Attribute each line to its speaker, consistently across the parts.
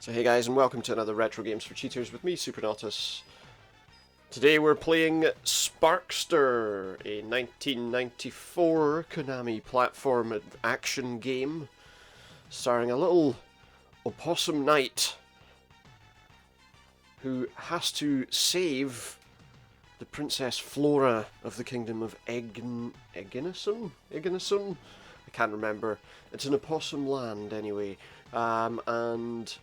Speaker 1: So hey guys, and welcome to another Retro Games for Cheaters with me, Supernautus. Today we're playing Sparkster, a 1994 Konami platform action game starring a little opossum knight who has to save the Princess Flora of the Kingdom of Ignisum? I can't remember. It's an opossum land anyway, and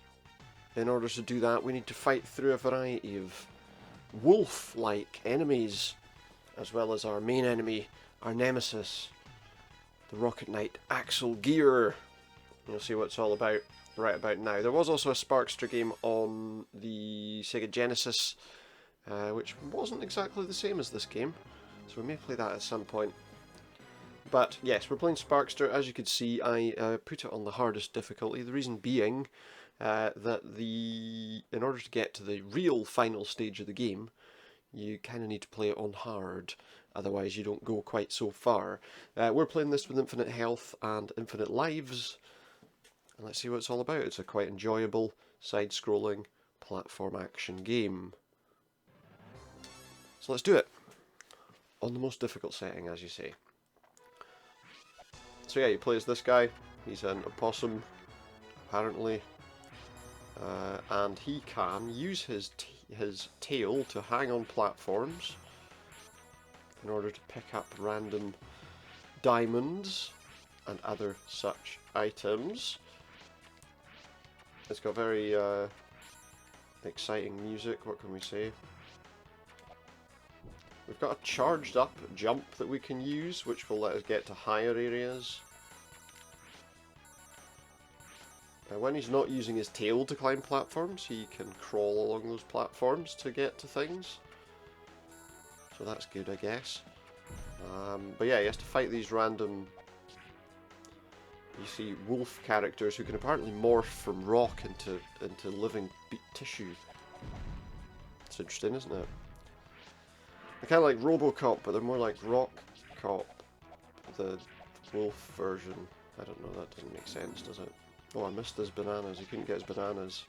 Speaker 1: in order to do that, we need to fight through a variety of wolf-like enemies, as well as our main enemy, our nemesis, the Rocket Knight Axel Gear. You'll see what it's all about right about now. There was also a Sparkster game on the Sega Genesis, which wasn't exactly the same as this game, so we may play that at some point. But yes, we're playing Sparkster. As you can see, I put it on the hardest difficulty, the reason being that in order to get to the real final stage of the game, you kind of need to play it on hard, otherwise you don't go quite so far. We're playing this with infinite health and infinite lives, and let's see what it's all about. It's a quite enjoyable side-scrolling platform action game. So let's do it, on the most difficult setting, as you say. So yeah, you play as this guy. He's an opossum, apparently. And he can use his tail to hang on platforms in order to pick up random diamonds and other such items. It's got very exciting music, what can we say? We've got a charged up jump that we can use, which will let us get to higher areas. When he's not using his tail to climb platforms, he can crawl along those platforms to get to things. So that's good, I guess. But yeah, he has to fight these random, you see, wolf characters who can apparently morph from rock into living tissue. It's interesting, isn't it? They're kind of like RoboCop, but they're more like Rock Cop, the wolf version. I don't know, that doesn't make sense, does it? Oh, I missed his bananas. He couldn't get his bananas.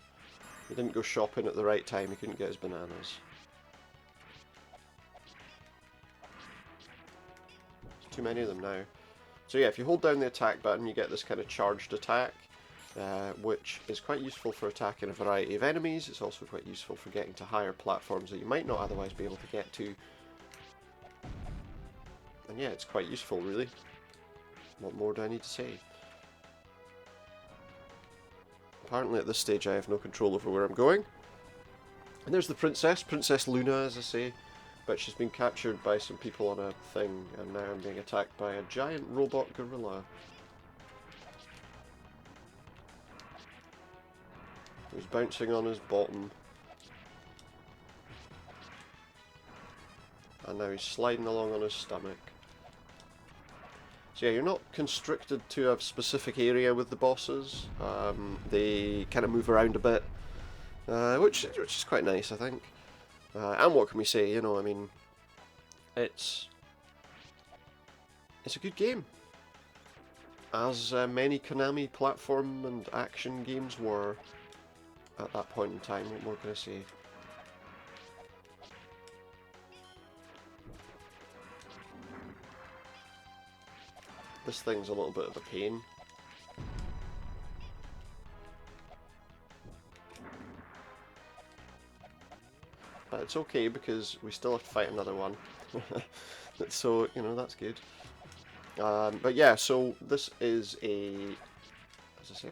Speaker 1: He didn't go shopping at the right time. He couldn't get his bananas. There's too many of them now. So yeah, if you hold down the attack button, you get this kind of charged attack, which is quite useful for attacking a variety of enemies. It's also quite useful for getting to higher platforms that you might not otherwise be able to get to. And yeah, it's quite useful, really. What more do I need to say? Apparently at this stage I have no control over where I'm going. And there's the princess, Princess Luna, as I say. But she's been captured by some people on a thing, and now I'm being attacked by a giant robot gorilla. Who's bouncing on his bottom. And now he's sliding along on his stomach. So yeah, you're not constricted to a specific area with the bosses. They kind of move around a bit, which is quite nice, I think. And what can we say? You know, I mean, it's a good game, as many Konami platform and action games were at that point in time. What more can I say? This thing's a little bit of a pain. But it's okay because we still have to fight another one. So, you know, that's good. But yeah, so this is as I say,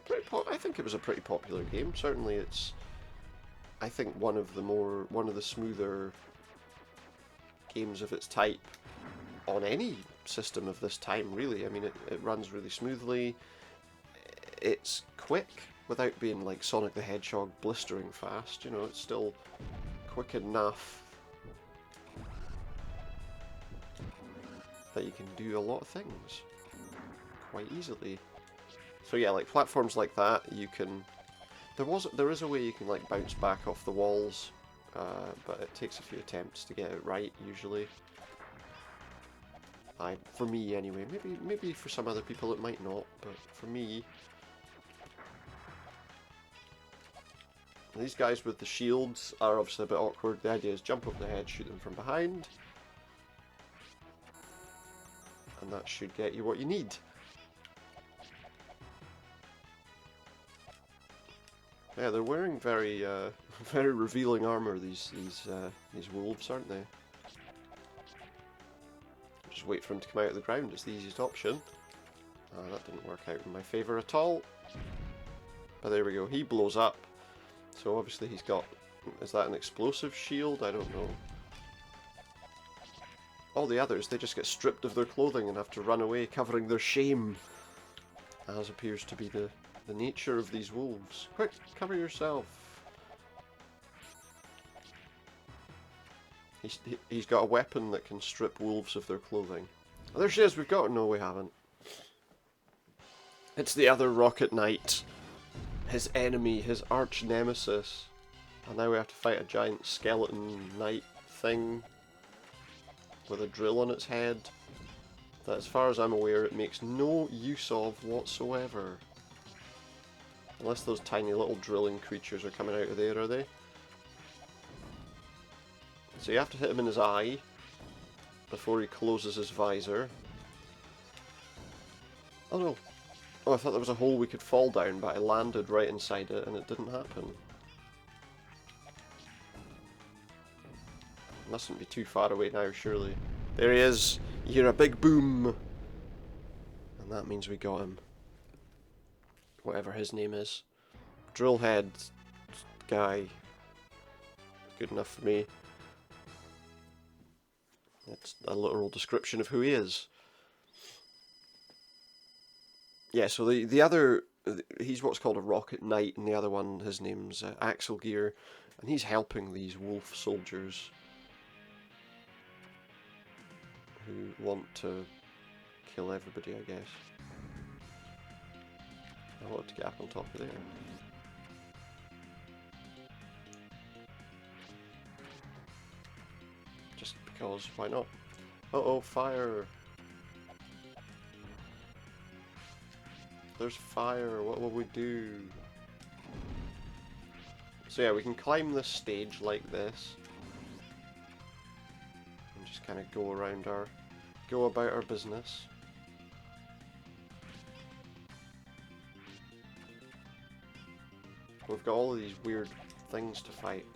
Speaker 1: I think it was a pretty popular game. Certainly it's, I think, one of the smoother games of its type on any system of this time, really. I mean, it runs really smoothly. It's quick without being like Sonic the Hedgehog blistering fast. You know, it's still quick enough that you can do a lot of things quite easily. So yeah, like platforms like that, you can. There is a way you can like bounce back off the walls, but it takes a few attempts to get it right usually. For me anyway, maybe for some other people it might not, but for me These guys with the shields are obviously a bit awkward. The idea is jump over the head, shoot them from behind. And that should get you what you need. Yeah, they're wearing very, very revealing armor. These wolves, aren't they? Just wait for him to come out of the ground. It's the easiest option. That didn't work out in my favour at all. But there we go. He blows up. So obviously he's got... Is that an explosive shield? I don't know. All the others, they just get stripped of their clothing and have to run away, covering their shame. As appears to be the nature of these wolves. Quick, cover yourself. He's got a weapon that can strip wolves of their clothing. Oh, there she is, we've got her. No, we haven't. It's the other Rocket Knight. His enemy, his arch nemesis. And now we have to fight a giant skeleton knight thing with a drill on its head that, as far as I'm aware, it makes no use of whatsoever. Unless those tiny little drilling creatures are coming out of there, are they? So you have to hit him in his eye before he closes his visor. Oh no. Oh, I thought there was a hole we could fall down, but I landed right inside it and it didn't happen. Mustn't be too far away now, surely. There he is! You hear a big boom! And that means we got him. Whatever his name is. Drillhead guy. Good enough for me. That's a literal description of who he is. Yeah, so the other, he's what's called a Rocket Knight, and the other one, his name's Axel Gear, and he's helping these wolf soldiers who want to kill everybody, I guess. I want to get up on top of there. Just because, why not? Uh-oh, fire! There's fire, what will we do? So yeah, we can climb this stage like this. And just kind of go about our business. We've got all of these weird things to fight.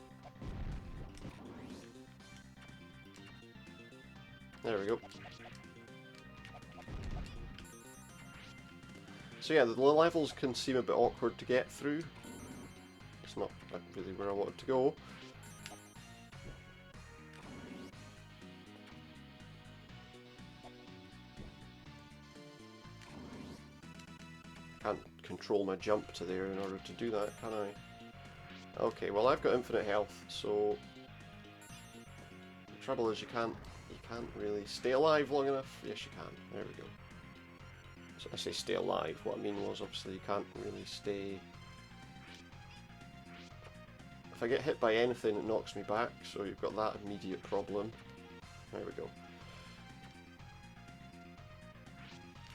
Speaker 1: There we go. So yeah, the levels can seem a bit awkward to get through. It's not really where I wanted to go. Can't control my jump to there in order to do that, can I? Okay, well I've got infinite health, so the trouble is you can't really stay alive long enough. Yes, you can. There we go. So I say stay alive. What I mean was obviously you can't really stay. If I get hit by anything, it knocks me back. So you've got that immediate problem. There we go.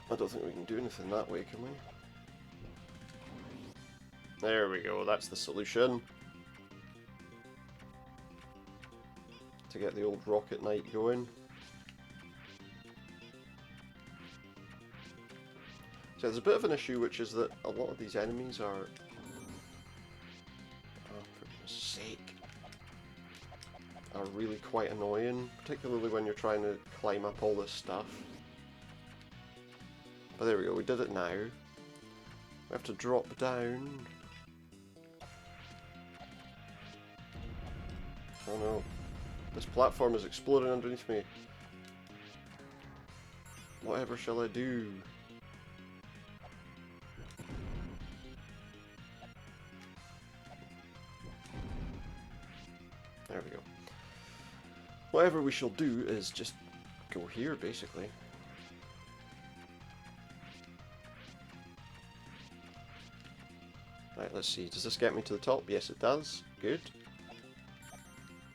Speaker 1: I don't think we can do anything that way, can we? There we go. That's the solution. To get the old Rocket Knight going. So there's a bit of an issue, which is that a lot of these enemies are... Oh, for goodness sake. Are really quite annoying, particularly when you're trying to climb up all this stuff. But there we go, we did it now. We have to drop down. Oh no. This platform is exploding underneath me. Whatever shall I do? There we go. Whatever we shall do is just go here, basically. Right, let's see. Does this get me to the top? Yes, it does. Good.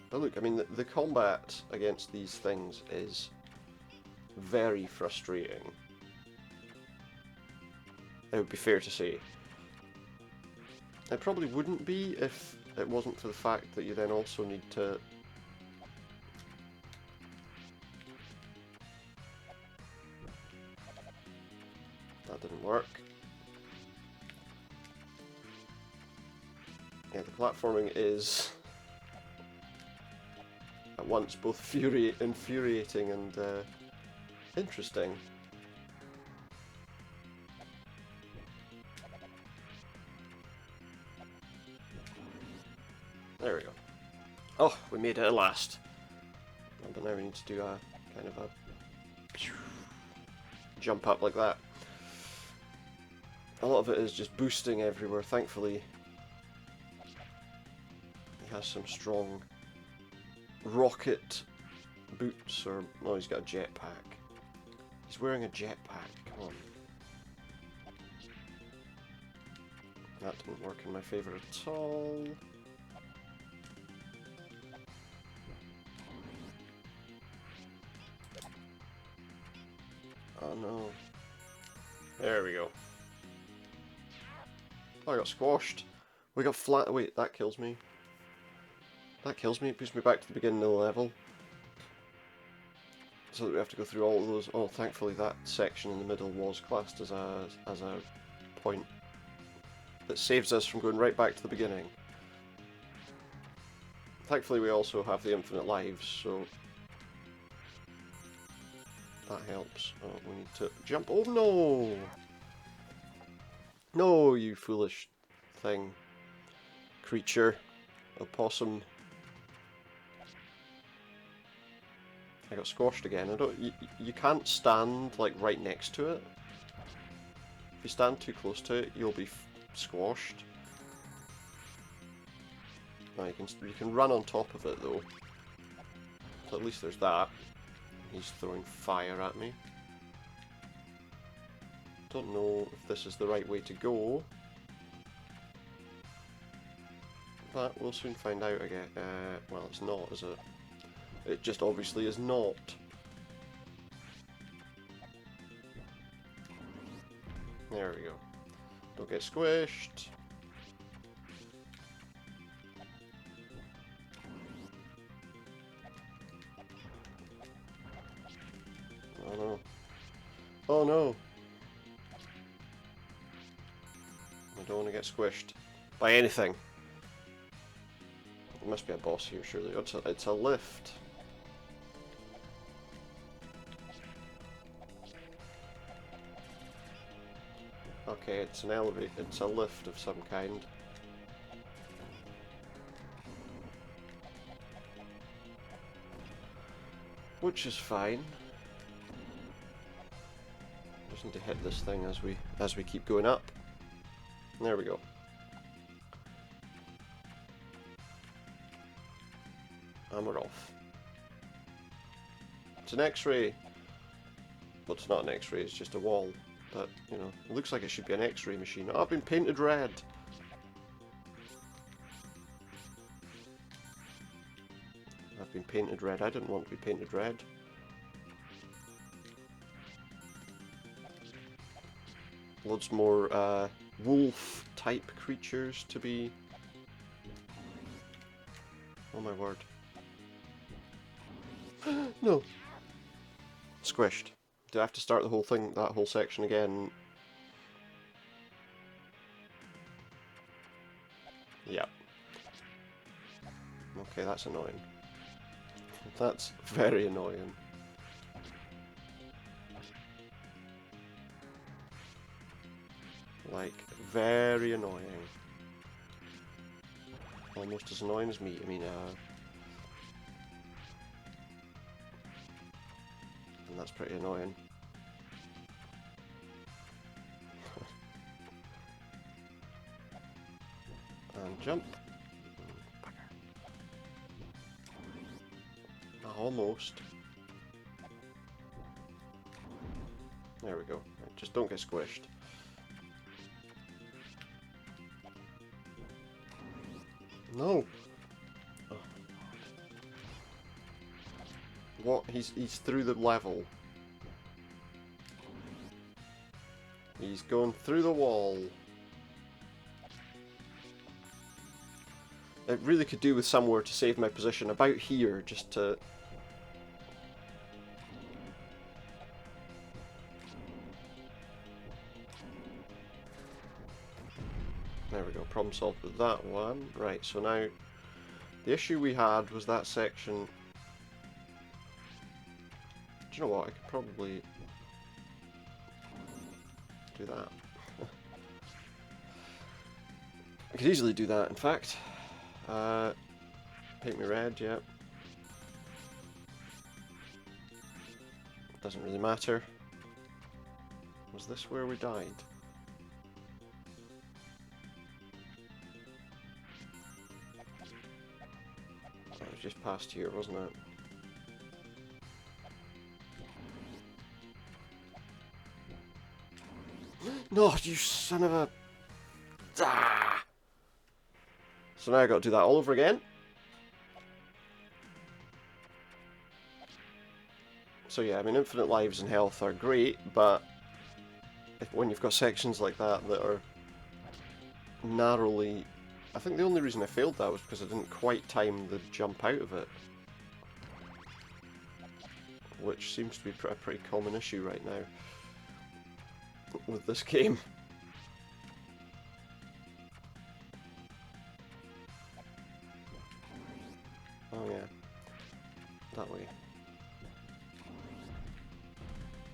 Speaker 1: But look, I mean, the combat against these things is very frustrating. It would be fair to say. It probably wouldn't be if it wasn't for the fact that you then also need to... That didn't work. Yeah, the platforming is at once both infuriating and interesting. There we go. Oh, we made it at last. But now we need to do a kind of a jump up like that. A lot of it is just boosting everywhere. Thankfully, he has some strong rocket boots, or no, he's got a jetpack. He's wearing a jetpack. Come on. That didn't work in my favour at all. Oh no. There we go. Oh, I got squashed. We got flat. Wait, that kills me. That kills me. It puts me back to the beginning of the level. So that we have to go through all of those. Oh, thankfully that section in the middle was classed as a point that saves us from going right back to the beginning. Thankfully we also have the infinite lives, so that helps. Oh, we need to jump. Oh no! No, you foolish thing. Creature. Opossum. I got squashed again. I don't. You can't stand like right next to it. If you stand too close to it, you'll be squashed. Now you can run on top of it though. So at least there's that. He's throwing fire at me. Don't know if this is the right way to go. But we'll soon find out again. Well, it's not, is it? It just obviously is not. There we go. Don't get squished. Oh no. Oh no! I don't want to get squished by anything. There must be a boss here, surely. It's a lift. Okay, it's an elevator. It's a lift of some kind. Which is fine. Just need to hit this thing as we keep going up. There we go. And we're off. It's an X-ray. Well, it's not an X-ray. It's just a wall. But you know, it looks like it should be an X-ray machine. Oh, I've been painted red. I've been painted red. I didn't want to be painted red. Loads more wolf-type creatures to be... Oh my word. No! Squished. Do I have to start the whole thing, that whole section again? Yeah. Okay, that's annoying. That's very annoying. Like, very annoying. Almost as annoying as me. I mean, and that's pretty annoying. And jump. Almost. There we go. Right, just don't get squished. No. Oh. What? He's through the level. He's going through the wall. it really could do with somewhere to save my position about here, just to... There we go, problem solved with that one. Right, so now, the issue we had was that section... Do you know what, I could probably do that. I could easily do that, in fact. Paint me red, yeah. Doesn't really matter. Was this where we died? That was just past here, wasn't it? No, you son of a... Ah! So now I got to do that all over again. So yeah, I mean, infinite lives and health are great, but when you've got sections like that that are narrowly... I think the only reason I failed that was because I didn't quite time the jump out of it. Which seems to be a pretty common issue right now with this game. Oh yeah, that way.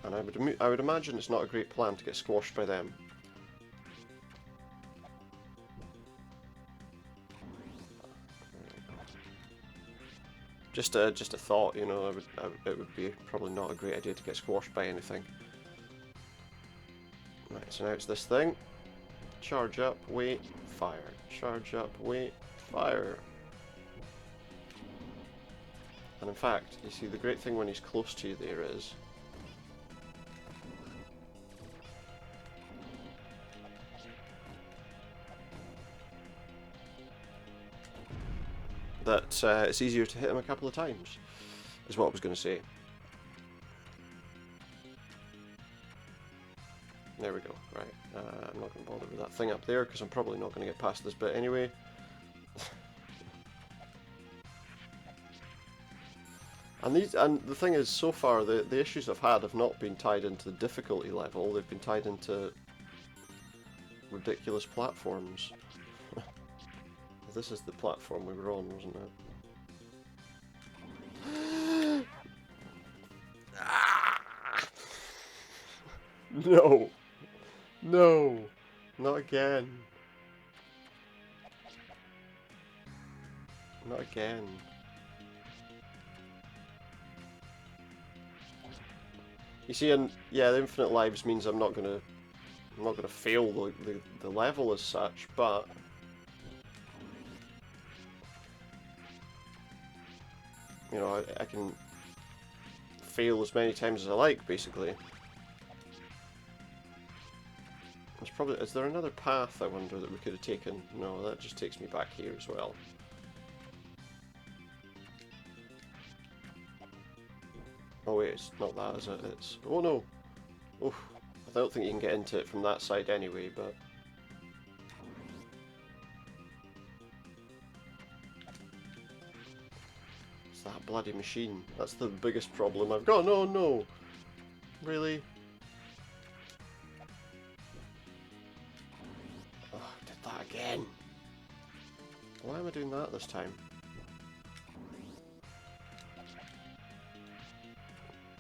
Speaker 1: And I would imagine it's not a great plan to get squashed by them. Just a thought, you know. It would be probably not a great idea to get squashed by anything. Right, so now it's this thing. Charge up, wait, fire. Charge up, wait, fire. And in fact, you see, the great thing when he's close to you there is... that it's easier to hit him a couple of times, is what I was going to say. There we go, right. I'm not going to bother with that thing up there, because I'm probably not going to get past this bit anyway. And the thing is, so far, the issues I've had have not been tied into the difficulty level, they've been tied into ridiculous platforms. This is the platform we were on, wasn't it? No! No! Not again! Not again. You see, and yeah, the infinite lives means I'm not gonna fail the level as such, but you know, I can fail as many times as I like, basically. There's probably... Is there another path, I wonder, that we could have taken? No, that just takes me back here as well. Oh wait, it's not that, is it? It's... Oh no! Oof. I don't think you can get into it from that side anyway, but... It's that bloody machine. That's the biggest problem I've got. No, no! Really? Oh, I did that again. Why am I doing that this time?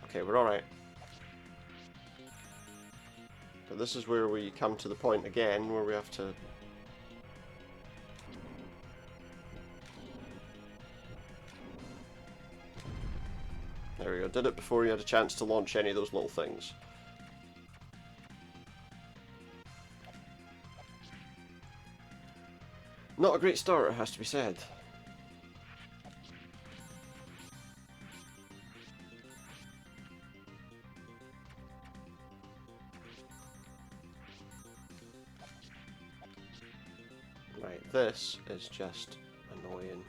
Speaker 1: Okay, we're alright. But this is where we come to the point again where we have to... There we go, did it before you had a chance to launch any of those little things. Not a great start, it has to be said. Right, this is just annoying.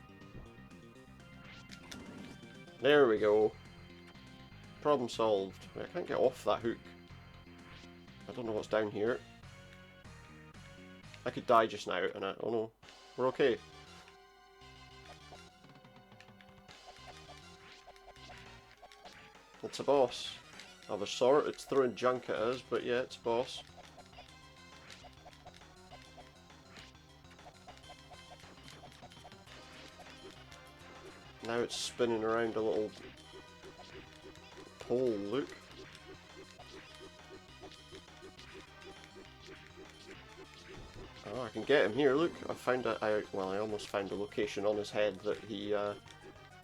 Speaker 1: There we go. Problem solved. Wait, I can't get off that hook. I don't know what's down here. I could die just now and oh no, we're okay. It's a boss of a sort. It's throwing junk at us, but yeah, it's a boss. Now it's spinning around a little pole, look. Oh, I can get him here, look. I found I almost found a location on his head that he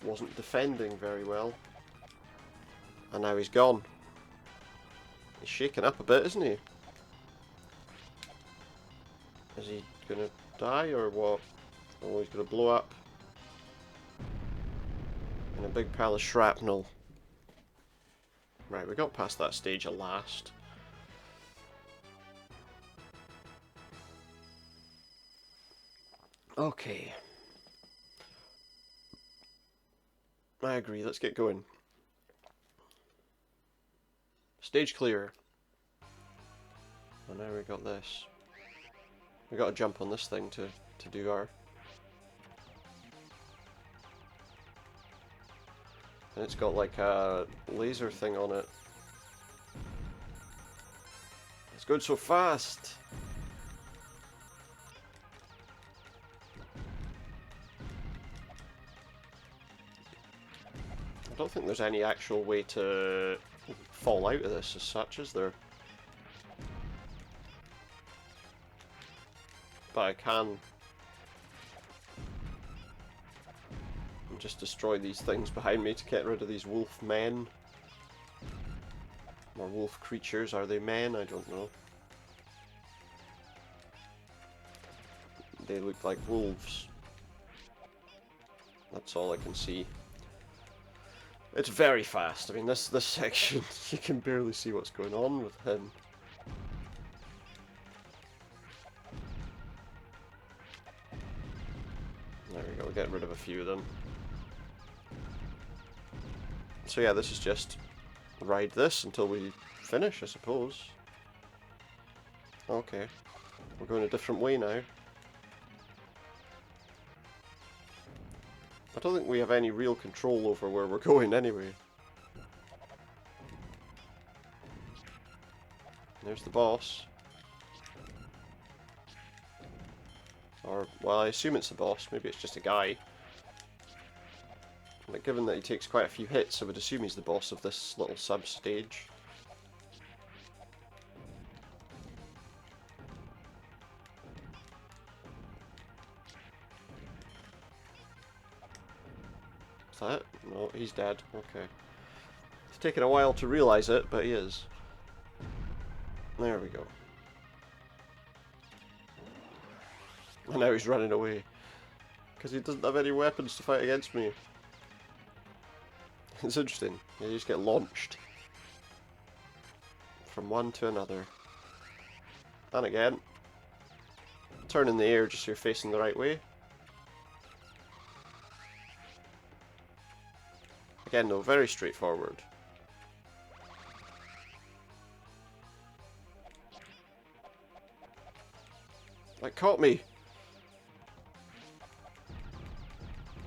Speaker 1: wasn't defending very well. And now he's gone. He's shaking up a bit, isn't he? Is he gonna die or what? Oh, he's gonna blow up in a big pile of shrapnel. Right, we got past that stage at last. Okay. I agree, let's get going. Stage clear. And now we got this. We got to jump on this thing to do our... And it's got like a laser thing on it. It's going so fast! I don't think there's any actual way to fall out of this as such, is there? But I can just destroy these things behind me to get rid of these wolf men. Or wolf creatures. Are they men? I don't know. They look like wolves. That's all I can see. It's very fast. I mean, this section, you can barely see what's going on with him. There we go, get rid of a few of them. So yeah, this is just ride this until we finish, I suppose. Okay, we're going a different way now. I don't think we have any real control over where we're going anyway. There's the boss. Or, well, I assume it's the boss, maybe it's just a guy. But given that he takes quite a few hits, I would assume he's the boss of this little sub-stage. Is that it? No, he's dead. Okay. It's taken a while to realise it, but he is. There we go. And now he's running away. Because he doesn't have any weapons to fight against me. It's interesting. You just get launched. From one to another. And again. Turn in the air just so you're facing the right way. Again though, very straightforward. That caught me!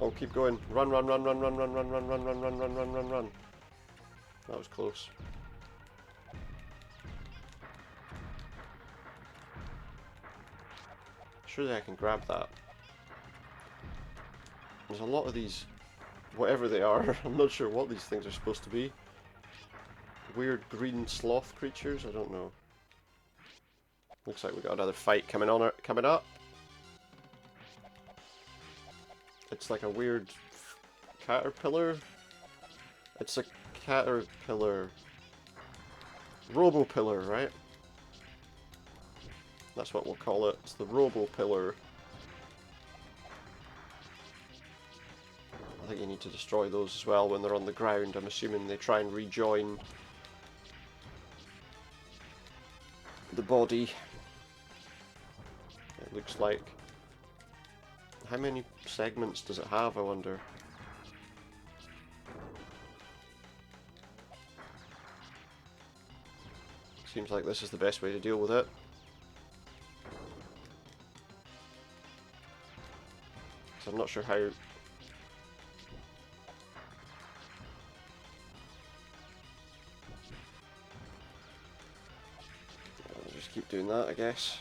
Speaker 1: Oh, keep going. Run, run, run, run, run, run, run, run, run, run, run, run, run, run, run. That was close. Surely I can grab that. There's a lot of these, whatever they are, I'm not sure what these things are supposed to be. Weird green sloth creatures, I don't know. Looks like we got another fight coming up. It's like a weird caterpillar. It's a caterpillar. Robopillar, right? That's what we'll call it. It's the Robopillar. I think you need to destroy those as well when they're on the ground. I'm assuming they try and rejoin the body. It looks like. How many segments does it have, I wonder? Seems like this is the best way to deal with it. So I'm not sure how... Just keep doing that, I guess.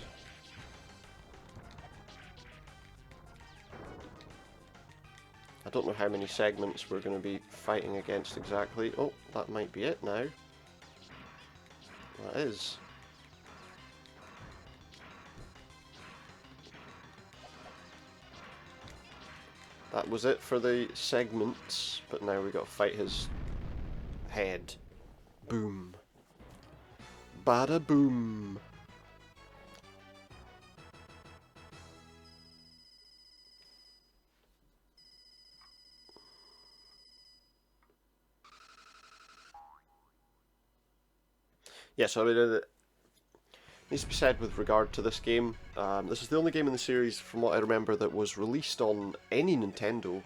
Speaker 1: I don't know how many segments we're going to be fighting against exactly. Oh, that might be it now. That is. That was it for the segments, but now we've got to fight his head. Boom. Bada boom. Yeah, so I mean, it needs to be said with regard to this game, this is the only game in the series, from what I remember, that was released on any Nintendo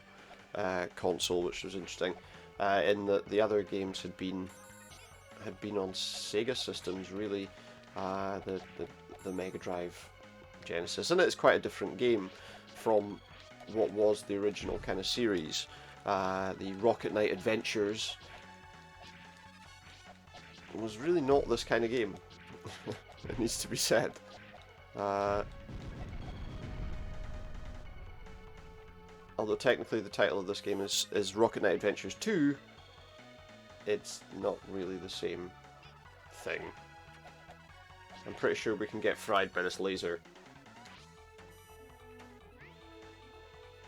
Speaker 1: console, which was interesting. In that the other games had been on Sega systems, really, the Mega Drive, Genesis, and it's quite a different game from what was the original kind of series. The Rocket Knight Adventures was really not this kind of game. It needs to be said. Although technically the title of this game is Rocket Knight Adventures 2, it's not really the same thing. I'm pretty sure we can get fried by this laser.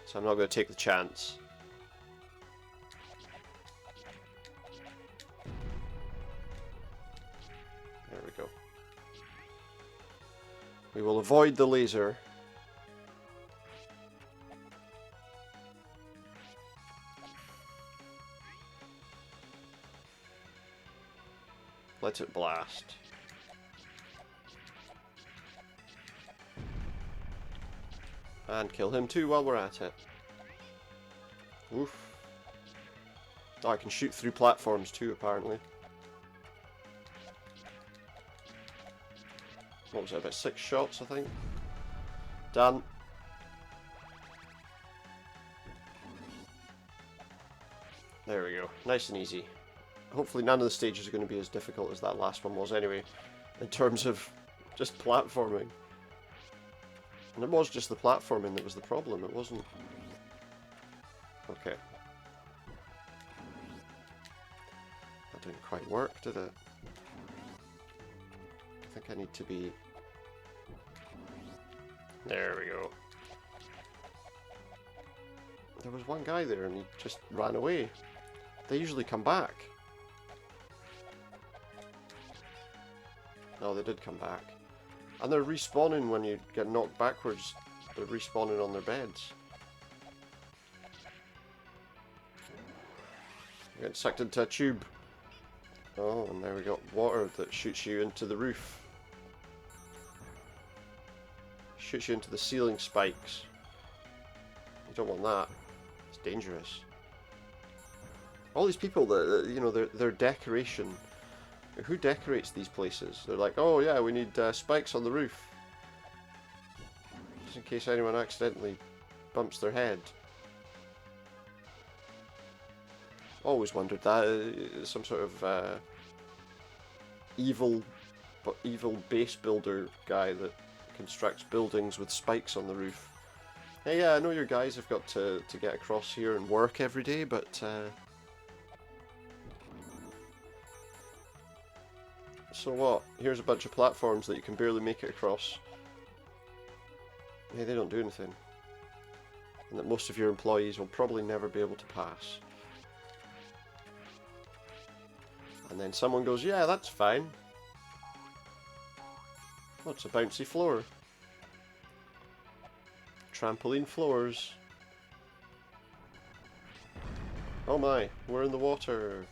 Speaker 1: So I'm not going to take the chance. There we go. We will avoid the laser. Let it blast. And kill him too while we're at it. Oof. Oh, I can shoot through platforms too, apparently. What was it, about 6 shots, I think? Done. There we go. Nice and easy. Hopefully none of the stages are going to be as difficult as that last one was anyway, in terms of just platforming. And it was just the platforming that was the problem, it wasn't... Okay. That didn't quite work, did it? I think I need to be... There we go. There was one guy there and he just ran away. They usually come back. No, they did come back. And they're respawning when you get knocked backwards. They're respawning on their beds. You're getting sucked into a tube. Oh, and there we got water that shoots you into the roof. Shoots you into the ceiling spikes. You don't want that. It's dangerous. All these people, you know, their decoration. Who decorates these places? They're like, oh yeah, we need spikes on the roof. Just in case anyone accidentally bumps their head. Always wondered that. Some sort of evil base builder guy that constructs buildings with spikes on the roof. Hey, yeah, I know your guys have got to get across here and work every day, but so what? Here's a bunch of platforms that you can barely make it across. Hey, they don't do anything. And that most of your employees will probably never be able to pass. And then someone goes, yeah, that's fine. Oh, it's a bouncy floor. Trampoline floors. Oh my, we're in the water.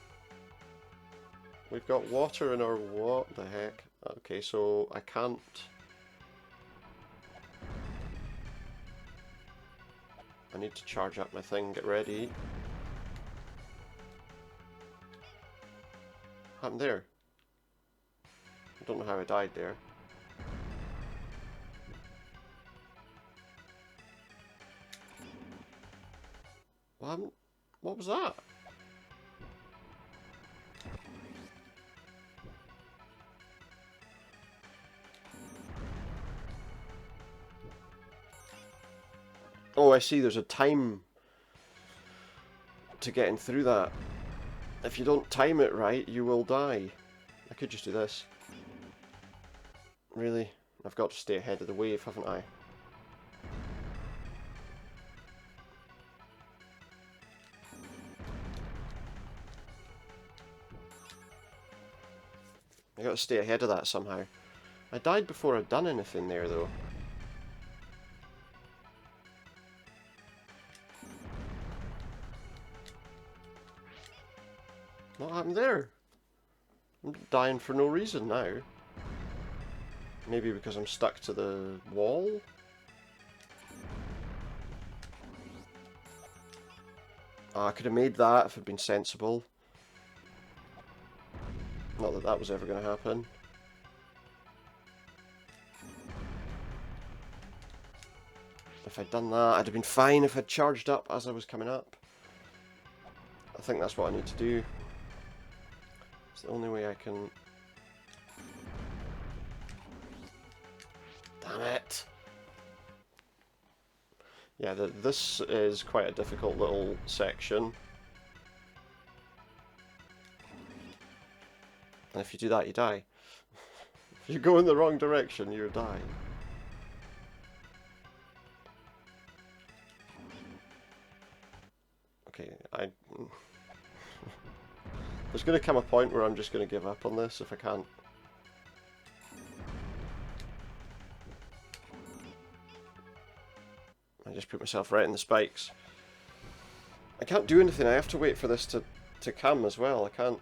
Speaker 1: We've got water in our... what the heck? Okay, so I can't... I need to charge up my thing, get ready. What happened there? I don't know how I died there. What was that? Oh, I see, there's a time to getting through that. If you don't time it right, you will die. I could just do this. Really? I've got to stay ahead of the wave, haven't I? I got to stay ahead of that somehow. I died before I'd done anything there, though. What happened there? I'm dying for no reason now. Maybe because I'm stuck to the wall? Oh, I could have made that if I'd been sensible. Not that that was ever going to happen. If I'd done that, I'd have been fine if I'd charged up as I was coming up. I think that's what I need to do. It's the only way I can... Damn it! Yeah, this is quite a difficult little section. And if you do that, you die. If you go in the wrong direction, you die. Okay, there's going to come a point where I'm just going to give up on this if I can't. I just put myself right in the spikes. I can't do anything, I have to wait for this to come as well, I can't...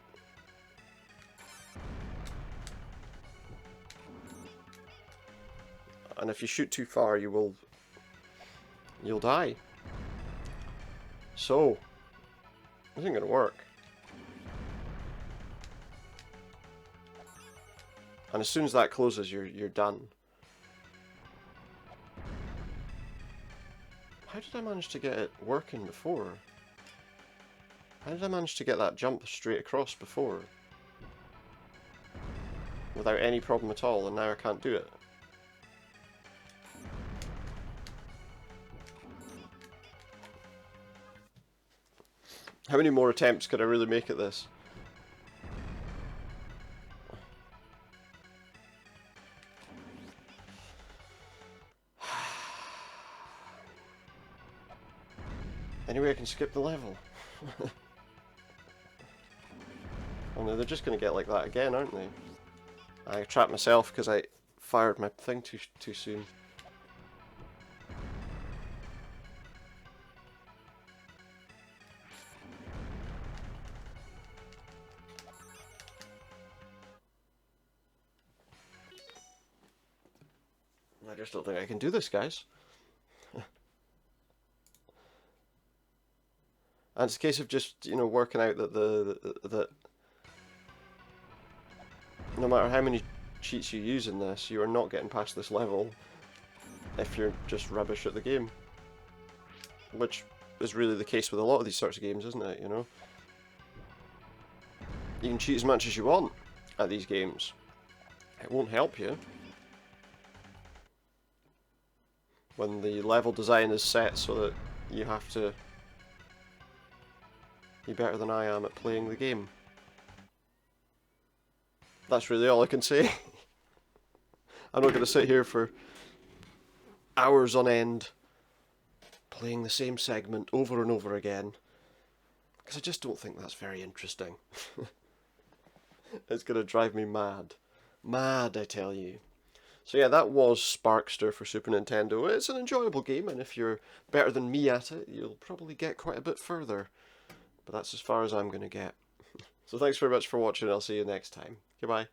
Speaker 1: And if you shoot too far, you'll die. So, this isn't going to work. And as soon as that closes, you're done. How did I manage to get it working before? How did I manage to get that jump straight across before? Without any problem at all, and now I can't do it. How many more attempts could I really make at this? Anyway, I can skip the level. Oh no, they're just going to get like that again, aren't they? I trapped myself because I fired my thing too soon. I just don't think I can do this, guys. And it's a case of just, you know, working out that that no matter how many cheats you use in this, you are not getting past this level if you're just rubbish at the game. Which is really the case with a lot of these sorts of games, isn't it, you know? You can cheat as much as you want at these games. It won't help you. When the level design is set so that you have to be better than I am at playing the game. That's really all I can say. I'm not going to sit here for hours on end playing the same segment over and over again, because I just don't think that's very interesting. It's going to drive me mad. Mad, I tell you. So yeah, that was Sparkster for Super Nintendo. It's an enjoyable game, and if you're better than me at it, you'll probably get quite a bit further. But that's as far as I'm going to get. So thanks very much for watching, I'll see you next time. Goodbye.